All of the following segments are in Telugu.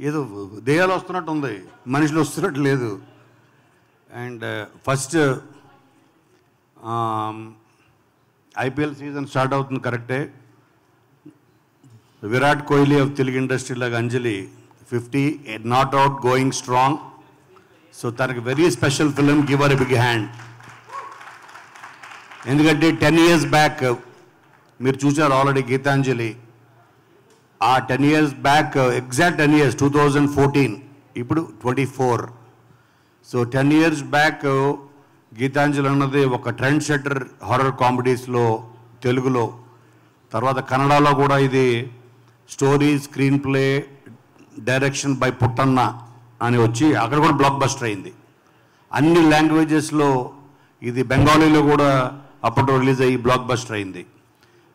ఏదో దెయ్యాలు వస్తున్నట్టు ఉంది, మనుషులు వస్తున్నట్టు లేదు. And first IPL season start అవుతుంది కరెక్టే. విరాట్ కోహ్లీ ఆఫ్ తెలుగు ఇండస్ట్రీ లాగా Anjali 50 not out going strong. So తనకి very special film, give her a big hand. ఎందుకంటే 10 years బ్యాక్ మీరు చూసారు ఆల్రెడీ గీతాంజలి. ఆ 10 years బ్యాక్, ఎగ్జాక్ట్ 10 years, 2014, ఇప్పుడు 24. సో 10 years బ్యాక్ గీతాంజలి అన్నది ఒక ట్రెండ్ సెట్టర్ హారర్ కామెడీస్లో తెలుగులో. తర్వాత కన్నడలో కూడా ఇది story, screen play, direction by Puttanna అని వచ్చి అక్కడ కూడా బ్లాక్ బస్టర్ అయింది. అన్ని లాంగ్వేజెస్లో ఇది బెంగాలీలో కూడా అప్పట్లో రిలీజ్ అయ్యి బ్లాక్ బస్టర్ అయింది.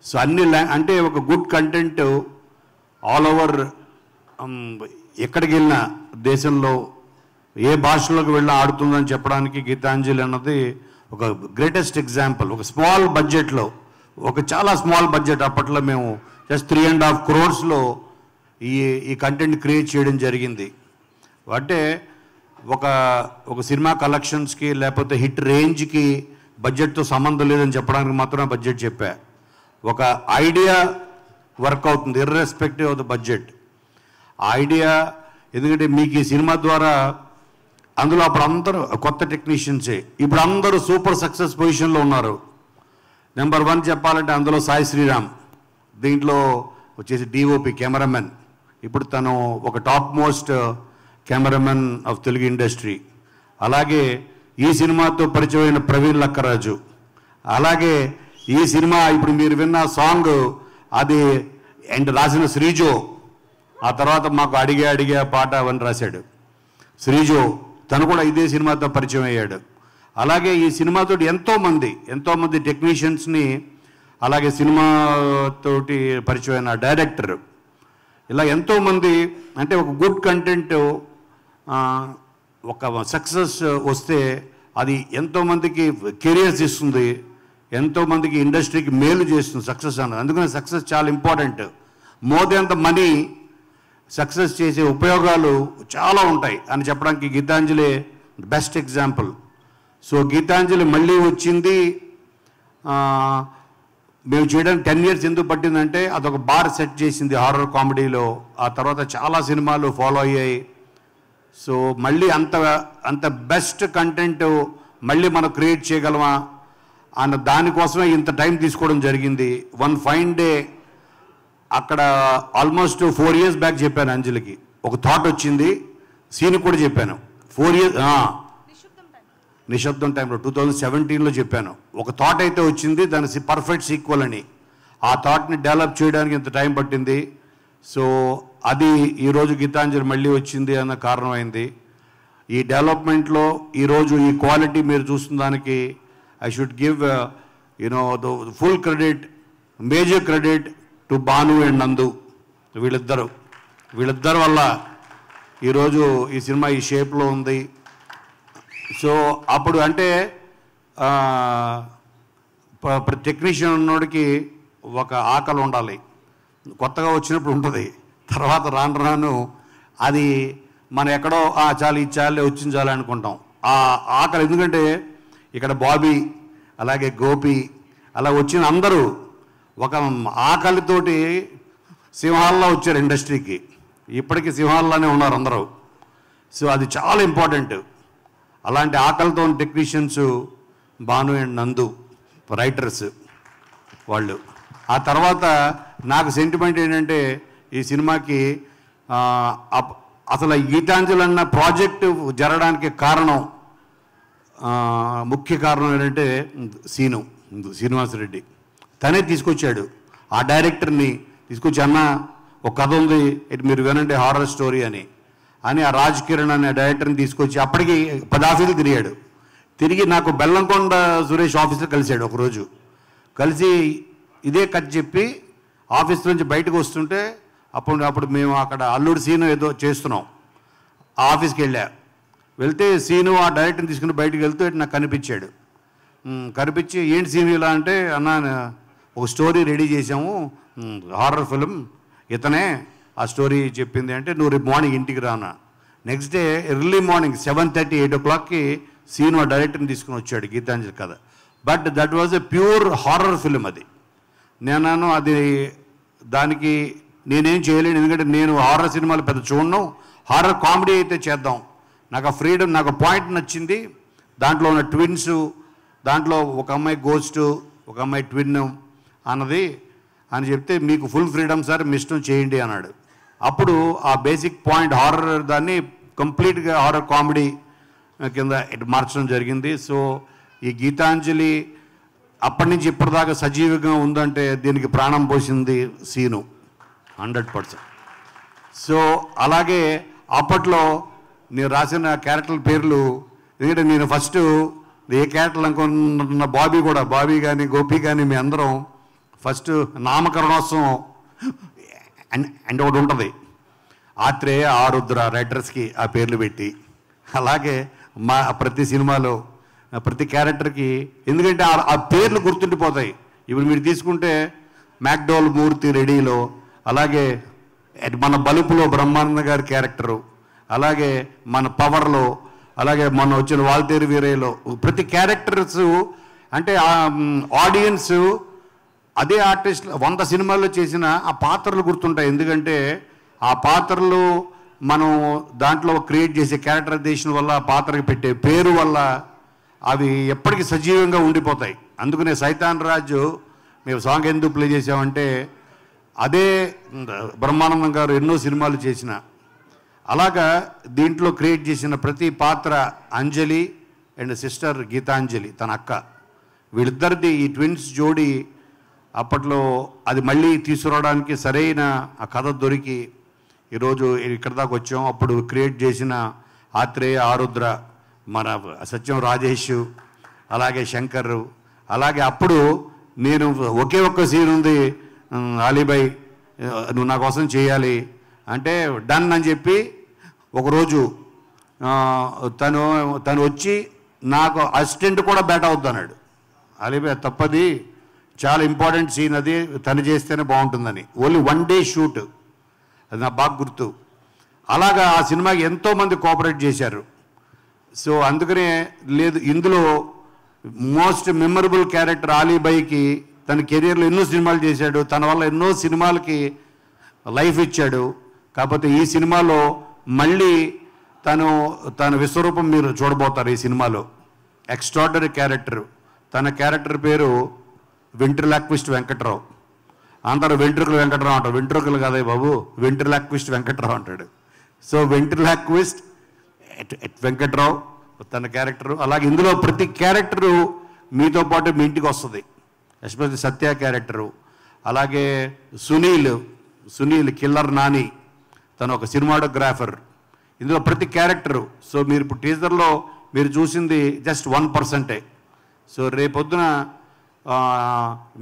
సో అన్ని అంటే ఒక గుడ్ కంటెంట్ ఆల్ ఓవర్, ఎక్కడికి వెళ్ళినా దేశంలో ఏ భాషలోకి వెళ్ళినా ఆడుతుందని చెప్పడానికి గీతాంజలి అన్నది ఒక గ్రేటెస్ట్ ఎగ్జాంపుల్. ఒక స్మాల్ బడ్జెట్లో, ఒక చాలా స్మాల్ బడ్జెట్, అప్పట్లో మేము జస్ట్ 3.5 crores ఈ కంటెంట్ క్రియేట్ చేయడం జరిగింది. అంటే ఒక సినిమా కలెక్షన్స్కి లేకపోతే హిట్ రేంజ్కి బడ్జెట్తో సంబంధం లేదని చెప్పడానికి మాత్రమే బడ్జెట్ చెప్పా. ఒక ఐడియా వర్క్ అవుతుంది ఇర్రెస్పెక్టివ్ ఆఫ్ ద బడ్జెట్. ఆ ఐడియా, ఎందుకంటే మీకు ఈ సినిమా ద్వారా అందులో అప్పుడు అందరూ కొత్త టెక్నీషియన్సే, ఇప్పుడు అందరూ సూపర్ సక్సెస్ పొజిషన్లో ఉన్నారు. నెంబర్ 1 చెప్పాలంటే అందులో సాయి శ్రీరామ్, దీంట్లో వచ్చేసి డిఓపి కెమెరామెన్. ఇప్పుడు తను ఒక top most cameraman of Telugu industry. అలాగే ఈ సినిమాతో పరిచయమైన ప్రవీణ్ లక్కరాజు. అలాగే ఈ సినిమా ఇప్పుడు మీరు విన్న సాంగ్ అది అండ్ రాసిన శ్రీజో. ఆ తర్వాత మాకు అడిగే పాట అవన్నీ రాశాడు శ్రీజో. తను కూడా ఇదే సినిమాతో పరిచయం అయ్యాడు. అలాగే ఈ సినిమాతో ఎంతోమంది టెక్నీషియన్స్ని, అలాగే సినిమాతోటి పరిచయమైన డైరెక్టర్, ఇలా ఎంతోమంది. అంటే ఒక గుడ్ కంటెంట్, ఒక సక్సెస్ వస్తే అది ఎంతోమందికి కెరియర్స్ ఇస్తుంది, ఎంతోమందికి ఇండస్ట్రీకి మేలు చేస్తుంది సక్సెస్ అన్నది. అందుకని సక్సెస్ చాలా important. More than the money, success చేసే ఉపయోగాలు చాలా ఉంటాయి అని చెప్పడానికి Geethanjali best example. So Geethanjali మళ్ళీ వచ్చింది మేము చేయడానికి 10 years ఎందుకు పట్టిందంటే అదొక బార్ సెట్ చేసింది హారర్ కామెడీలో. ఆ తర్వాత చాలా సినిమాలు ఫాలో అయ్యాయి. సో మళ్ళీ అంత బెస్ట్ కంటెంట్ మళ్ళీ మనం క్రియేట్ చేయగలమా అన్న దానికోసమే ఇంత టైం తీసుకోవడం జరిగింది. వన్ ఫైన్ డే అక్కడ ఆల్మోస్ట్ 4 years బ్యాక్ చెప్పాను అంజలికి, ఒక థాట్ వచ్చింది. సీన్ కూడా చెప్పాను 4 years నిశ్శబ్దం టైంలో 2017లో చెప్పాను. ఒక థాట్ అయితే వచ్చింది, దాని పర్ఫెక్ట్ సీక్వెల్ అని. ఆ థాట్ని డెవలప్ చేయడానికి ఇంత టైం పట్టింది. సో అది ఈరోజు గీతాంజలి మళ్ళీ వచ్చింది అన్న కారణమైంది. ఈ డెవలప్మెంట్లో ఈరోజు ఈ క్వాలిటీ మీరు చూస్తున్న దానికి I should give the full credit, major credit to Bhanu and నందు. వీళ్ళిద్దరు వల్ల ఈరోజు ఈ సినిమా ఈ షేప్లో ఉంది. సో అప్పుడు అంటే ప్రతి టెక్నీషియన్ ఉన్నోడికి ఒక ఆకలి ఉండాలి. కొత్తగా వచ్చినప్పుడు ఉంటుంది, తర్వాత రాను అది మనం ఎక్కడో చాలు ఇది చాలే వచ్చింది చాలే అనుకుంటాం. ఆ ఆకలి, ఎందుకంటే ఇక్కడ బాబీ అలాగే గోపి అలా వచ్చిన అందరూ ఒక ఆకలితోటి సింహాల్లో వచ్చారు ఇండస్ట్రీకి. ఇప్పటికీ సింహాల్లోనే ఉన్నారు అందరూ. సో అది చాలా ఇంపార్టెంట్. అలాంటి ఆకలితో టెక్నీషియన్స్ భాను అండ్ నందు రైటర్స్ వాళ్ళు. ఆ తర్వాత నాకు సెంటిమెంట్ ఏంటంటే ఈ సినిమాకి అసలు గీతాంజలి అన్న ప్రాజెక్టు జరగడానికి కారణం, ముఖ్య కారణం ఏంటంటే శ్రీనివాసరెడ్డి. తనే తీసుకొచ్చాడు ఆ డైరెక్టర్ని తీసుకొచ్చి, అన్న ఒక కథ ఉంది ఇటు మీరు వినండి హారర్ స్టోరీ అని ఆ రాజ్ కిరణ్ అనే డైరెక్టర్ని తీసుకొచ్చి అప్పటికి 10 ఆఫీసులు తిరిగి నాకు బెల్లంకొండ సురేష్ ఆఫీస్లో కలిశాడు. ఒకరోజు కలిసి ఇదే కథ చెప్పి ఆఫీస్ నుంచి బయటకు వస్తుంటే అప్పుడు మేము అక్కడ అల్లుడు సీను ఏదో చేస్తున్నాం. ఆ ఆఫీస్కి వెళ్తే సీను ఆ డైరెక్టర్ని తీసుకుని బయటకు వెళ్తూ నాకు కనిపించాడు. కనిపించి ఏంటి సీను ఇలా అంటే, అన్న ఒక స్టోరీ రెడీ చేసాము హారర్ ఫిలిం, ఇతనే ఆ స్టోరీ చెప్పింది అంటే నువ్వు రేపు మార్నింగ్ ఇంటికి రానా. నెక్స్ట్ డే ఎర్లీ మార్నింగ్ 7:30, 8 o'clockకి సీను ఆ డైరెక్టర్ని తీసుకుని వచ్చాడు గీతాంజలి కథ. But that was a pure horror film. అది నేను అది దానికి నేనేం చేయలేను, ఎందుకంటే నేను హారర్ సినిమాలు పెద్ద చూడను. హారర్ కామెడీ అయితే చేద్దాం, నాకు ఆ ఫ్రీడమ్, నాకు పాయింట్ నచ్చింది. దాంట్లో ఉన్న ట్విన్స్, దాంట్లో ఒక అమ్మాయి గోస్ట్, ఒక అమ్మాయి ట్విన్ అన్నది అని చెప్తే మీకు ఫుల్ ఫ్రీడమ్ సార్, మీ ఇష్టం చేయండి అన్నాడు. అప్పుడు ఆ బేసిక్ పాయింట్ హారర్ దాన్ని కంప్లీట్గా హారర్ కామెడీ కింద మార్చడం జరిగింది. సో ఈ గీతాంజలి అప్పటి నుంచి ఇప్పటిదాకా సజీవంగా ఉందంటే దీనికి ప్రాణం పోసింది సీను 100%. సో అలాగే అప్పట్లో నేను రాసిన క్యారెక్టర్ల పేర్లు, ఎందుకంటే నేను ఫస్ట్ ఏ క్యారెక్టర్లు అనుకున్న బాబీ కానీ గోపి కానీ మీ అందరం ఫస్ట్ నామకరణోత్సవం అంటే ఒకటి ఉంటుంది, ఆత్రేయ ఆరుద్ర రైటర్స్కి ఆ పేర్లు పెట్టి, అలాగే మా ప్రతి సినిమాలో ప్రతి క్యారెక్టర్కి, ఎందుకంటే ఆ పేర్లు గుర్తుండిపోతాయి. ఇప్పుడు మీరు తీసుకుంటే మ్యాక్డోల్ మూర్తి రెడీలో, అలాగే మన బలుపులో బ్రహ్మానంద గారి క్యారెక్టరు, అలాగే మన పవర్లో, అలాగే మన వచ్చిన వాల్తేరు వీరయ్యలో ప్రతి క్యారెక్టర్స్ అంటే ఆడియన్స్ అదే ఆర్టిస్ట్ 100 సినిమాల్లో చేసిన ఆ పాత్రలు గుర్తుంటాయి. ఎందుకంటే ఆ పాత్రలు మనం దాంట్లో క్రియేట్ చేసే క్యారెక్టరైజేషన్ వల్ల, ఆ పాత్రకి పెట్టే పేరు వల్ల అవి ఎప్పటికీ సజీవంగా ఉండిపోతాయి. అందుకనే సైతాన్ రాజు మేము సాంగ్ ఎందుకు ప్లే చేసామంటే అదే బ్రహ్మానందం గారు ఎన్నో సినిమాలు చేసిన, అలాగా దీంట్లో క్రియేట్ చేసిన ప్రతి పాత్ర అంజలి అండ్ సిస్టర్ గీతాంజలి తన అక్క, వీళ్ళిద్దరిది ఈ ట్విన్స్ జోడీ అప్పట్లో అది మళ్ళీ తీసుకురావడానికి సరైన ఆ కథ దొరికి ఈరోజు ఇక్కడ దాకా వచ్చాం. అప్పుడు క్రియేట్ చేసిన ఆత్రేయ ఆరుద్ర, మన సత్యం రాజేష్, అలాగే శంకర్, అలాగే అప్పుడు నేను ఒకే ఒక్క సీన్ ఉంది, అలీబాయ్ నువ్వు నా కోసం చేయాలి అంటే డన్ అని చెప్పి ఒకరోజు తను వచ్చి నాకు అసిస్టెంట్ కూడా బేటా అవుతున్నాడు. అలీబాయ్ తప్పది, చాలా ఇంపార్టెంట్ సీన్ అది, తను చేస్తేనే బాగుంటుందని. ఓన్లీ 1 day షూట్, అది నాకు బాగా గుర్తు. అలాగా ఆ సినిమాకి ఎంతోమంది కోఆపరేట్ చేశారు. సో అందుకనే లేదు ఇందులో మోస్ట్ మెమరబుల్ క్యారెక్టర్ అలీబాయ్కి తన కెరియర్లో ఎన్నో సినిమాలు చేశాడు, తన వల్ల ఎన్నో సినిమాలకి లైఫ్ ఇచ్చాడు. కాకపోతే ఈ సినిమాలో మళ్ళీ తన విశ్వరూపం మీరు చూడబోతారు ఈ సినిమాలో. ఎక్స్ట్రాడనరీ క్యారెక్టర్, తన క్యారెక్టర్ పేరు వెంట్రిలాక్విస్ట్ వెంకట్రావు. అందరూ వెంట్రుకలు వెంకట్రావు అంటారు, వెంట్రుకలు కాదే బాబు, వెంట్రిలాక్విస్ట్ వెంకట్రావు అంటాడు. సో వెంట్రిలాక్విస్ట్ వెంకట్రావు తన క్యారెక్టరు. అలాగే ఇందులో ప్రతి క్యారెక్టరు మీతో పాటు మీ ఇంటికి వస్తుంది, ఎస్పెషల్లీ సత్య క్యారెక్టరు. అలాగే సునీల్ కిల్లర్ నాని, తను ఒక సినిమాటోగ్రాఫర్. ఇందులో ప్రతి క్యారెక్టరు. సో మీరు ఇప్పుడు టీజర్లో మీరు చూసింది జస్ట్ 1%. సో రేపొద్దున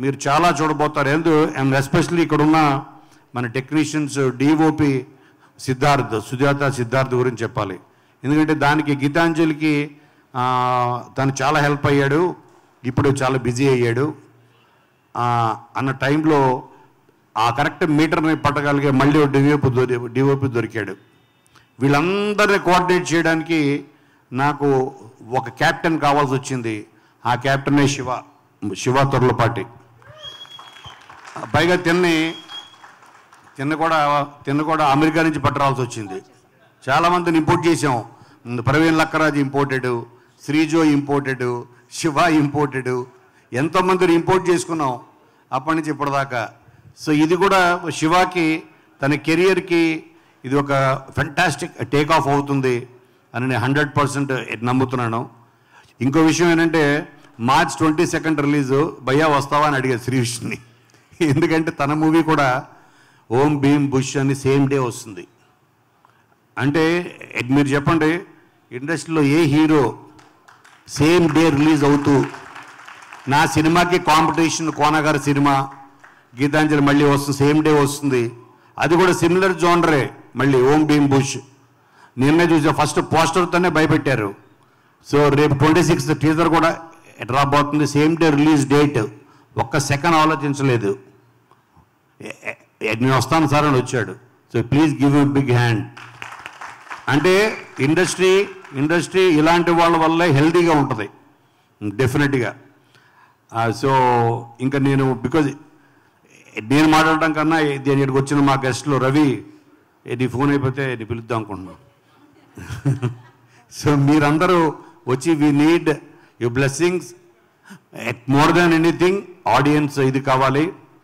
మీరు చాలా చూడబోతారు. అండ్ ఎస్పెషల్లీ ఇక్కడున్న మన టెక్నీషియన్స్ డిఓపి సుజాత సిద్ధార్థ్ గురించి చెప్పాలి. ఎందుకంటే దానికి గీతాంజలికి తను చాలా హెల్ప్ అయ్యాడు, ఇప్పుడు చాలా బిజీ అయ్యాడు అన్న టైంలో ఆ కరెక్ట్ మీటర్ని పట్టగలిగే మళ్ళీ డిఓపి దొరికాడు. వీళ్ళందరినీ కోఆర్డినేట్ చేయడానికి నాకు ఒక క్యాప్టెన్ కావాల్సి వచ్చింది. ఆ క్యాప్టెనే శివ తొర్లపాటి. పైగా తిన్న కూడా అమెరికా నుంచి పట్టరాల్సి వచ్చింది. చాలామందిని ఇంపోర్ట్ చేసాం. Praveen Lakkaraju imported, Sreejo imported, Siva imported, ఎంతోమందిని ఇంపోర్ట్ చేసుకున్నాం అప్పటి నుంచి ఇప్పటిదాకా. సో ఇది కూడా శివాకి తన కెరియర్కి ఇది ఒక ఫెంటాస్టిక్ టేక్ ఆఫ్ అవుతుంది అని నేను 100% నమ్ముతున్నాను. ఇంకో విషయం ఏంటంటే March 22 రిలీజు, భయ్యా వస్తావా అని అడిగారు శ్రీవిష్ణుని. ఎందుకంటే తన మూవీ కూడా ఓం భీమ్ బుష్ అని సేమ్ డే వస్తుంది. అంటే మీరు చెప్పండి, ఇండస్ట్రీలో ఏ హీరో సేమ్ డే రిలీజ్ అవుతూ, నా సినిమాకి కాంపిటీషన్ కోనగారి సినిమా గీతాంజలి మళ్ళీ వస్తుంది, సేమ్ డే వస్తుంది. అది కూడా సిమిలర్ జోనరే మళ్ళీ ఓం భీమ్ బుష్. నిన్నే చూసా, ఫస్ట్ పోస్టర్తోనే భయపెట్టారు. సో రేపు 26 టీజర్ కూడా రాబోతుంది, సేమ్ డే రిలీజ్ డేట్. ఒక్క సెకండ్ ఆలోచించలేదు, నేను వస్తాను సార్ అని వచ్చాడు. So please give a big hand. అంటే ఇండస్ట్రీ ఇలాంటి వాళ్ళ వల్లే హెల్తీగా ఉంటుంది డెఫినెట్గా. సో ఇంకా నేను బికాజ్ నేను మాట్లాడటం కన్నా దీనికి వచ్చిన మా గెస్ట్లో రవి నీ ఫోన్ అయిపోతే నీ పిలుద్దాం అనుకుంటున్నాను. సో మీరందరూ వచ్చి we need your blessings more than anything. Audience ఇది కావాలి.